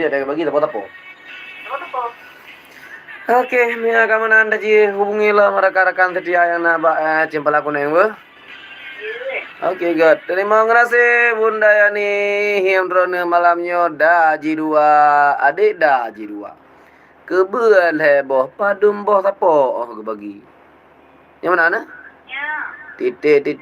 dia ada bagi tapo-tapo. Oke, Mia kamu nanda ji hubungilah rekan-rekan setia yang naba jempol aku neng bu. Oke, good. Terima kasih Bunda Yani himrone malamnya daji dua adik daji dua. Kebean heboh padum boh tapo oh bagi. Yang mana nah? Titik.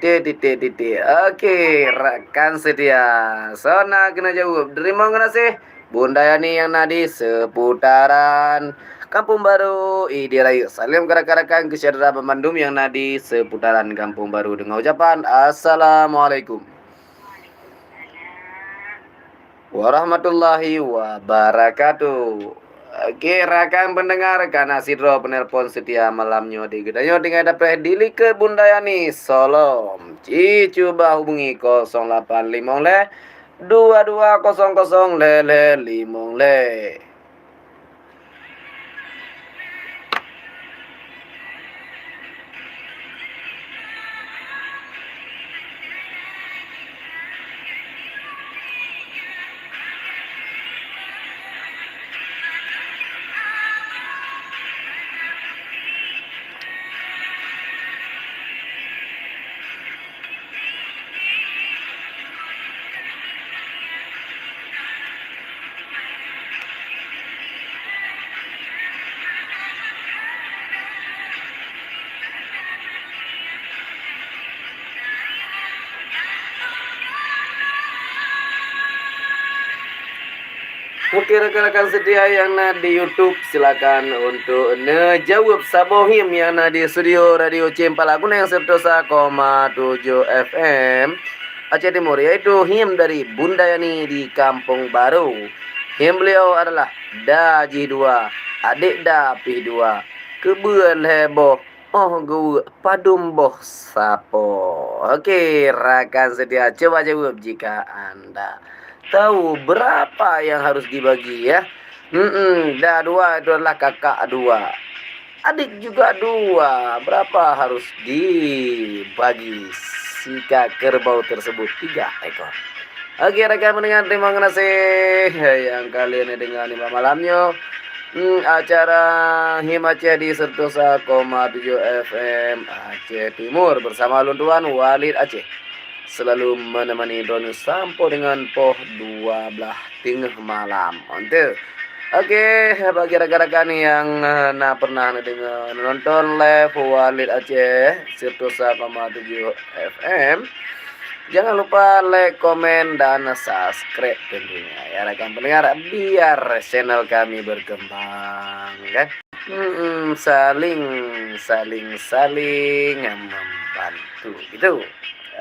Oke, rekan setia. Sona kena jawab. Terima kasih Bunda Yani yang nadi seputaran Kampung Baru Idirayu. Salam rekan-rekan kesyadara Bandung yang nadi seputaran Kampung Baru dengan ucapan Assalamualaikum warahmatullahi wabarakatuh. Oke, rekan pendengar karena sidro penelpon setia malamnya di gedanya dengan dapat dili ke Bunda Yani Solo. Coba hubungi 085 le 2200 lele 5 le. Oke rekan-rekan setia yang ada di YouTube silakan untuk ngejawab sabohim yang ada di studio Radio Cempalagun yang 101,7 FM Aceh Timur, yaitu him dari Bunda Yani di Kampung Baru. Him beliau adalah Daji 2, adik Dapi 2, kebean heboh gue padum boh sapo. Oke rekan setia, coba jawab jika Anda tahu berapa yang harus dibagi ya. Dah 2 itu adalah kakak 2, adik juga 2. Berapa harus dibagi jika kerbau tersebut 3 ekor. Oke rekan mendengar, terima kasih yang kalian dengar di malamnya. Acara Him Aceh di 101,7 FM Aceh Timur bersama Lunduan Walid Aceh selalu menemani drone sampai dengan poh 12 tengah malam. Untuk oke, bagi rekan-rekan yang pernah dengar nonton live Walid Aceh 101,7 FM, jangan lupa like, komen, dan subscribe tentunya ya rekan pendengar, biar channel kami berkembang kan. Saling membantu gitu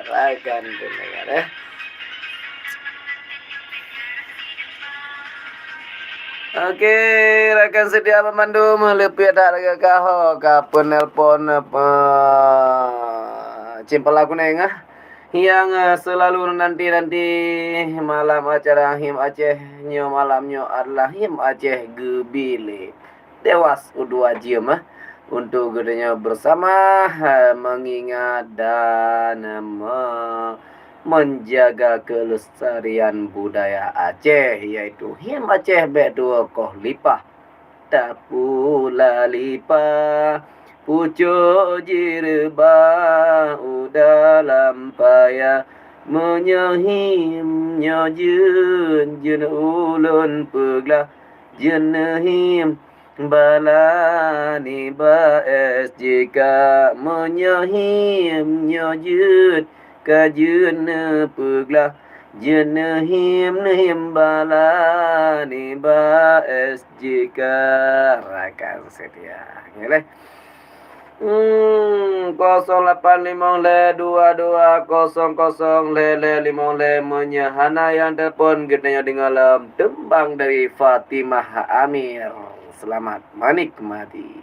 rekan pendengar ya. Oke, rekan setia pemandu lebih ada lagi kau kapan nelpon cimpel aku neng yang selalu nanti malam acara Him Aceh nyo malamnya adalah Him Aceh Gebile Dewas U2 Jiem untuk gedenya bersama mengingat dan menjaga kelestarian budaya Aceh, yaitu Him Aceh B2 Koh Lipah Tapula Lipah pucuk jirba dalam paya menyahim jun ulun peglah jenahim balani baes jika menyahim jun kajun peglah jenahim balani baes jika rekan setia ngileh 085 le 2200 le 5 le menyahana yang telepon gedenya dengan tembang dari Fatimah Amir. Selamat menikmati.